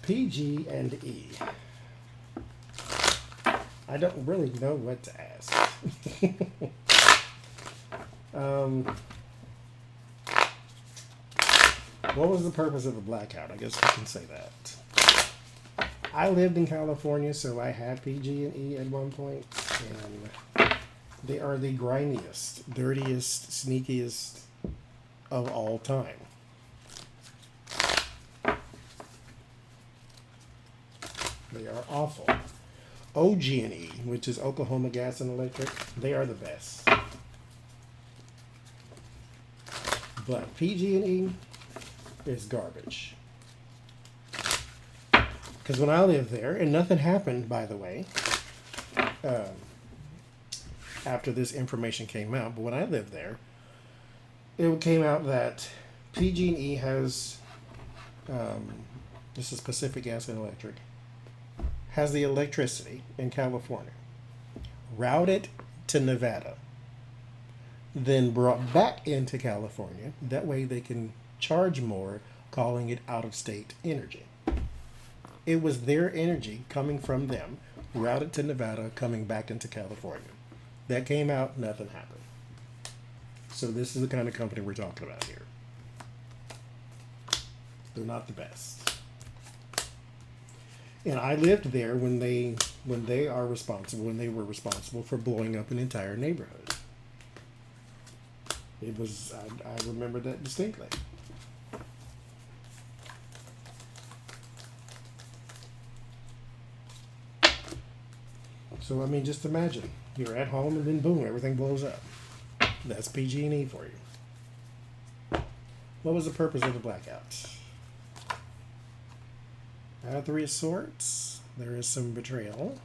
Pg&E. I don't really know what to ask. What was the purpose of the blackout? I guess we can say that. I lived in California, so I had PG&E at one point, and they are the grimiest, dirtiest, sneakiest of all time. They are awful. OG&E, which is Oklahoma Gas and Electric, they are the best. But PG&E is garbage. Because when I lived there, and nothing happened, by the way, after this information came out, but when I lived there, it came out that PG&E has, this is Pacific Gas and Electric, has the electricity in California routed to Nevada, then brought back into California. That way they can charge more, calling it out-of-state energy. It was their energy coming from them, routed to Nevada, coming back into California. That came out, nothing happened. So this is the kind of company we're talking about here. They're not the best. And I lived there when they were responsible for blowing up an entire neighborhood. It was, I remember that distinctly. So, I mean, just imagine. You're at home and then boom, everything blows up. That's PG&E for you. What was the purpose of the blackouts? Three of Swords. There is some betrayal.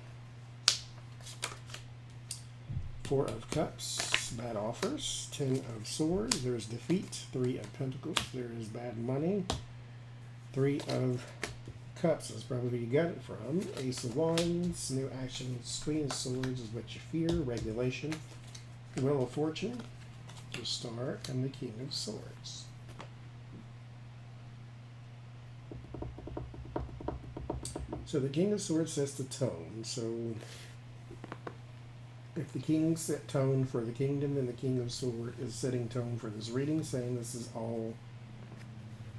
Four of Cups. Bad offers. 10 of Swords. There's defeat. 3 of Pentacles. There is bad money. 3 of Cups is probably who you got it from. Ace of Wands. New actions. Queen of Swords is what you fear. Regulation. Wheel of Fortune. The Star. And the King of Swords. So the King of Swords sets the tone. So if the King set tone for the kingdom, then the King of Swords is setting tone for this reading, saying this is all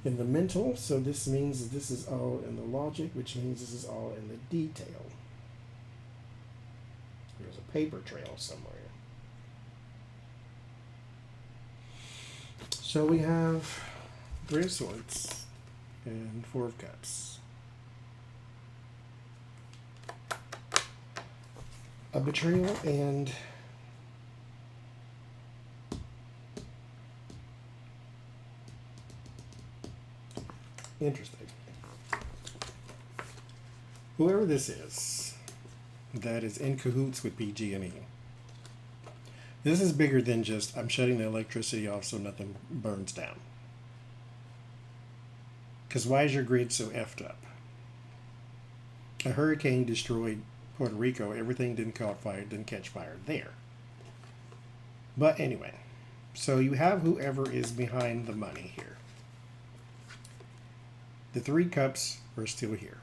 in the mental. So this means that this is all in the logic, which means this is all in the detail. There's a paper trail somewhere. So we have 3 of Swords and 4 of Cups. A betrayal and interesting. Whoever this is that is in cahoots with PG&E, this is bigger than just I'm shutting the electricity off so nothing burns down. Because why is your grid so effed up? A hurricane destroyed Puerto Rico. Everything didn't catch fire there. But anyway, so you have whoever is behind the money here. The 3 cups are still here.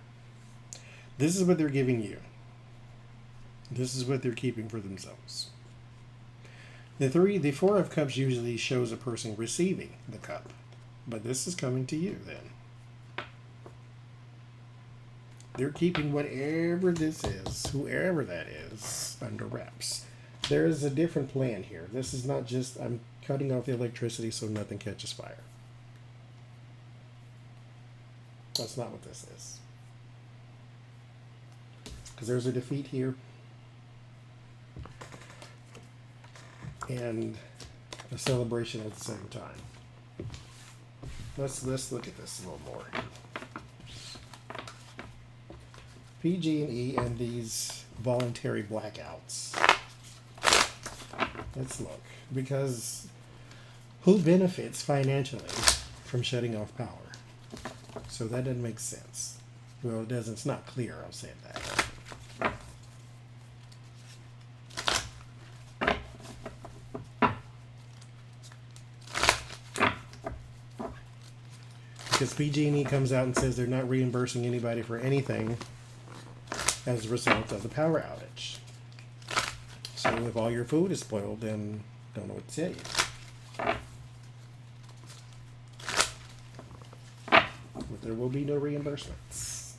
This is what they're giving you. This is what they're keeping for themselves. The 4 of cups usually shows a person receiving the cup, but this is coming to you then. They're keeping whatever this is, whoever that is, under wraps. There is a different plan here. This is not just, I'm cutting off the electricity so nothing catches fire. That's not what this is. Because there's a defeat here. And a celebration at the same time. Let's look at this a little more. PG&E and these voluntary blackouts. Let's look. Because who benefits financially from shutting off power? So that doesn't make sense. Well, it doesn't. It's not clear, I'll say that. because PG&E comes out and says they're not reimbursing anybody for anything as a result of the power outage. So if all your food is spoiled, then don't know what to tell you. But there will be no reimbursements.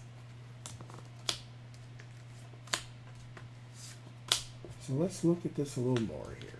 So let's look at this a little more here.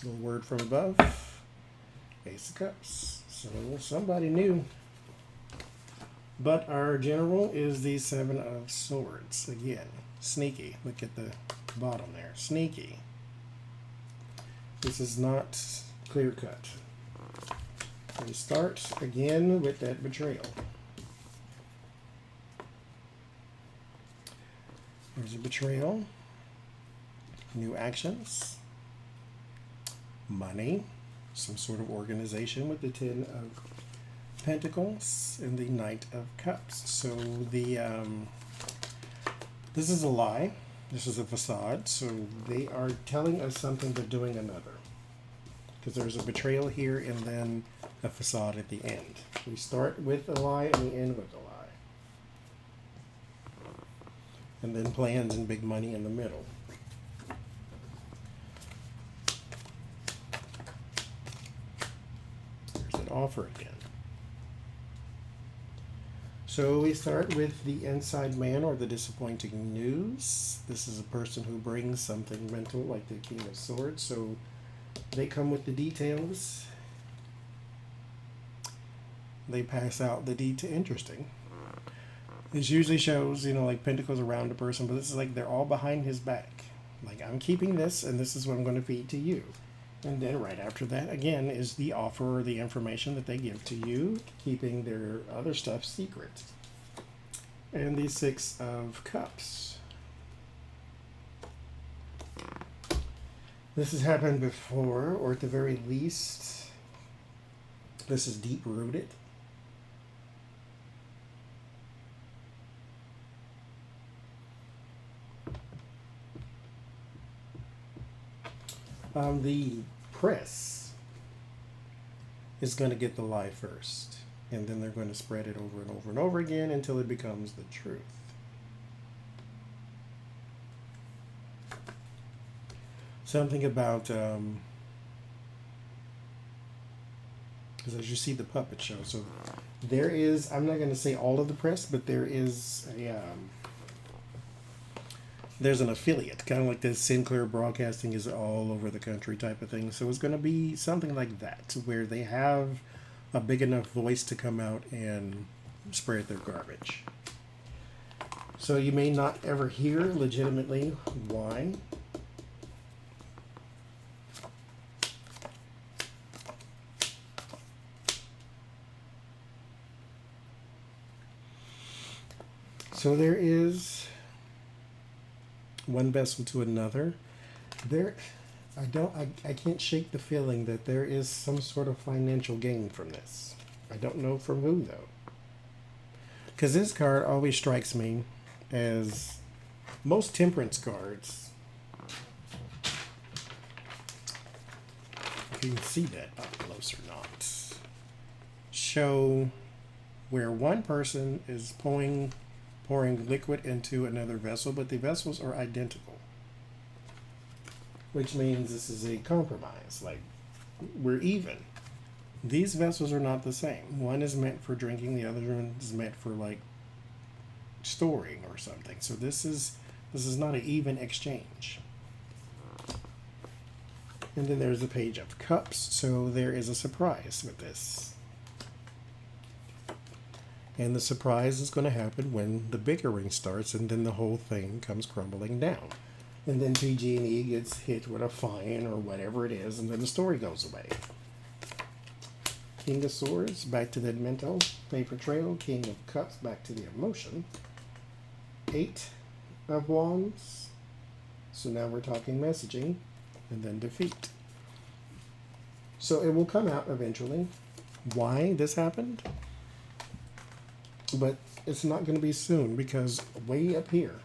Little word from above. Ace of Cups. So somebody knew. But our general is the Seven of Swords. Again, sneaky. Look at the bottom there. Sneaky. This is not clear cut. We start again with that betrayal. There's a betrayal. New actions. Money, some sort of organization with the Ten of Pentacles and the Knight of Cups. So the this is a lie. This is a facade. So they are telling us something but doing another. Because there's a betrayal here and then a facade at the end. We start with a lie and we end with a lie. And then plans and big money in the middle. Offer again. So we start with the inside man or the disappointing news. This is a person who brings something mental like the King of Swords. So they come with the details. They pass out the detail. Interesting. This usually shows, you know, like pentacles around a person, but this is like they're all behind his back. Like, I'm keeping this and this is what I'm going to feed to you. And then right after that, again, is the offer or the information that they give to you, keeping their other stuff secret. And the Six of Cups. This has happened before, or at the very least, this is deep-rooted. The press is going to get the lie first, and then they're going to spread it over and over and over again until it becomes the truth. Something about, because as you see the puppet show, so there is, I'm not going to say all of the press, but there is a, there's an affiliate, kind of like this Sinclair Broadcasting is all over the country type of thing. So it's going to be something like that, where they have a big enough voice to come out and spread their garbage. So you may not ever hear legitimately why. So there is one vessel to another. I can't shake the feeling that there is some sort of financial gain from this. I don't know from who though. Because this card always strikes me as most temperance cards. If you can see that up close or not. Show where one person is pouring liquid into another vessel, but the vessels are identical. Which means this is a compromise. Like, we're even. These vessels are not the same. One is meant for drinking, the other one is meant for, like, storing or something. So this is not an even exchange. And then there's the Page of Cups. So there is a surprise with this. And the surprise is going to happen when the bickering starts, and then the whole thing comes crumbling down. And then PG&E gets hit with a fine or whatever it is, and then the story goes away. King of Swords, back to the mental paper trail. King of Cups, back to the emotion. 8 of Wands. So now we're talking messaging, and then defeat. So it will come out eventually why this happened, but it's not going to be soon, because way up here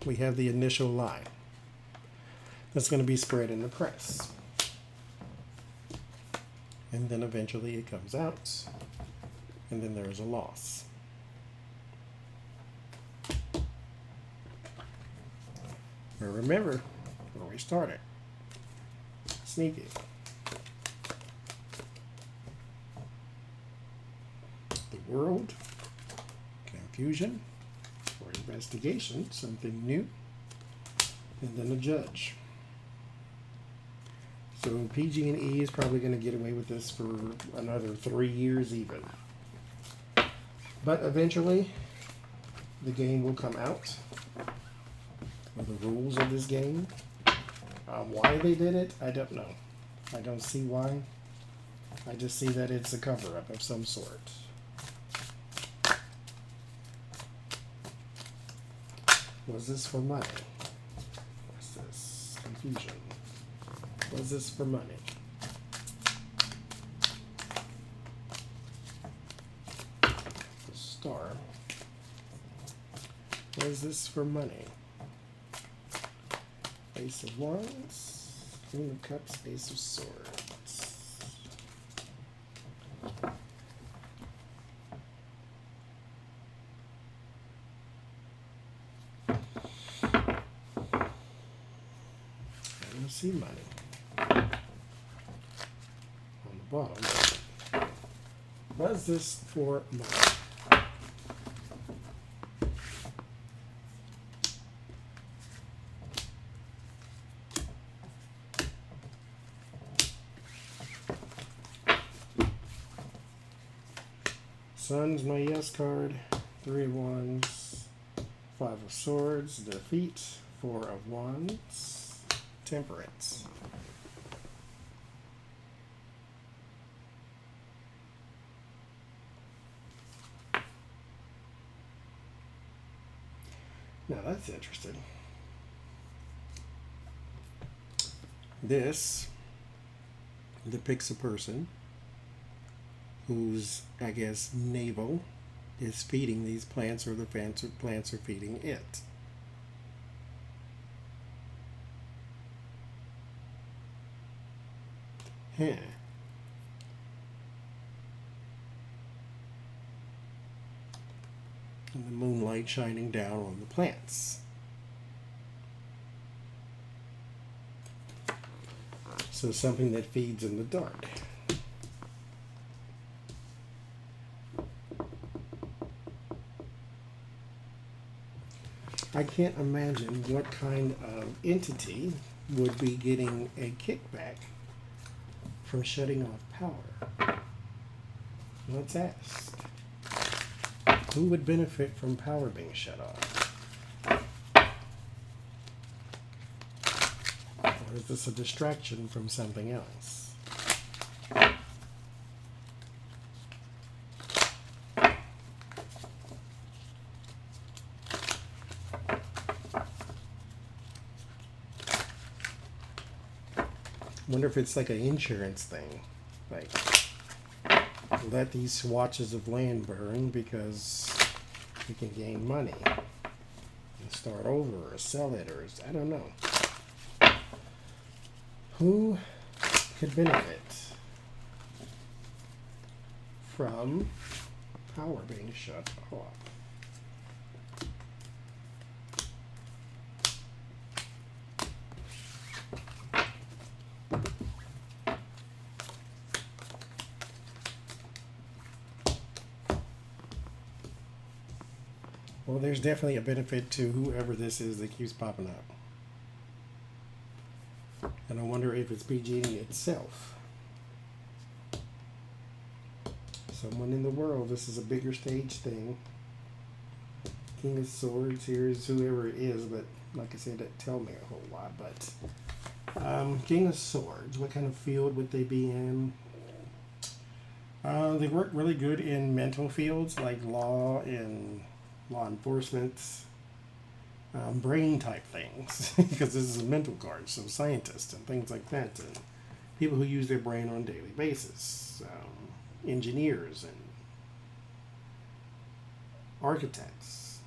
we have the initial lie that's going to be spread in the press. And then eventually it comes out, and then there's a loss. But remember where we started. Sneaky. The world, confusion, or investigation, something new, and then a judge. So PG&E is probably going to get away with this for another 3 years even. But eventually, the game will come out, or the rules of this game. Why they did it, I don't know. I don't see why. I just see that it's a cover-up of some sort. Was this for money? What's this? Confusion. Was this for money? The Star. Was this for money? Ace of Wands, Queen of Cups, Ace of Swords. I don't see money. On the bottom. Was this for money? Sun's my yes card. 3 of Wands. 5 of Swords. Defeat. 4 of Wands. Temperance. Now that's interesting. This depicts a person whose, I guess, navel is feeding these plants, or the plants are feeding it. Huh. And the moonlight shining down on the plants. So something that feeds in the dark. I can't imagine what kind of entity would be getting a kickback from shutting off power. Let's ask. Who would benefit from power being shut off? Or is this a distraction from something else? Wonder if it's like an insurance thing, like let these swatches of land burn because we can gain money and start over or sell it, or I don't know. Who could benefit from power being shut off? Well, there's definitely a benefit to whoever this is that keeps popping up. And I wonder if it's PG&E itself. Someone in the world. This is a bigger stage thing. King of Swords here is whoever it is, but like I said, that tell me a whole lot. But King of Swords, what kind of field would they be in? They work really good in mental fields like law and law enforcement, brain type things, because this is a mental card, so scientists and things like that, and people who use their brain on a daily basis, engineers and architects.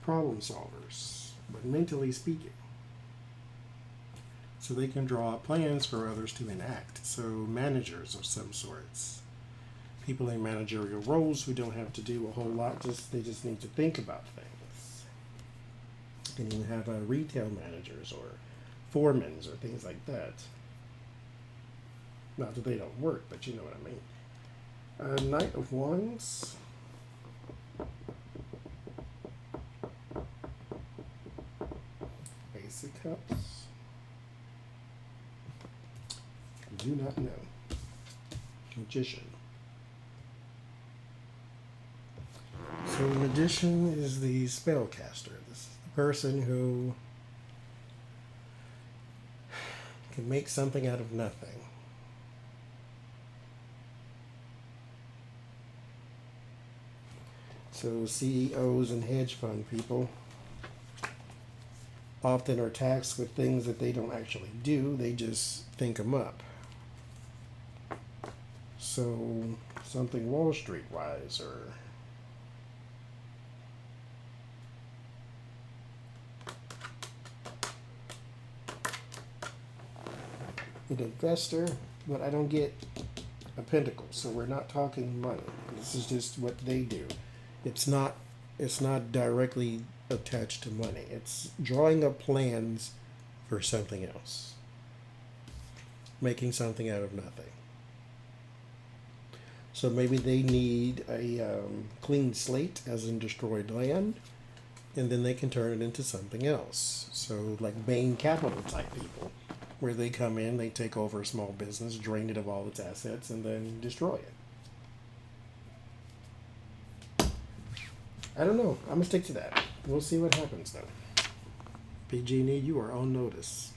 Problem solvers, but mentally speaking. So they can draw up plans for others to enact. So managers of some sorts. People in managerial roles who don't have to do a whole lot, they just need to think about things. You can even have retail managers or foremans or things like that. Not that they don't work, but you know what I mean. Knight of Wands. Ace of Cups. Do not know. Magician. So magician is the spellcaster. This is the person who can make something out of nothing. So CEOs and hedge fund people often are tasked with things that they don't actually do. They just think them up. So something Wall Street wise, or an investor, but I don't get a pentacle, so we're not talking money. This is just what they do. It's not directly attached to money. It's drawing up plans for something else. Making something out of nothing. So maybe they need a clean slate, as in destroyed land, and then they can turn it into something else. So like Bain Capital type people, where they come in, they take over a small business, drain it of all its assets, and then destroy it. I don't know. I'm going to stick to that. We'll see what happens, though. PG&E, you are on notice.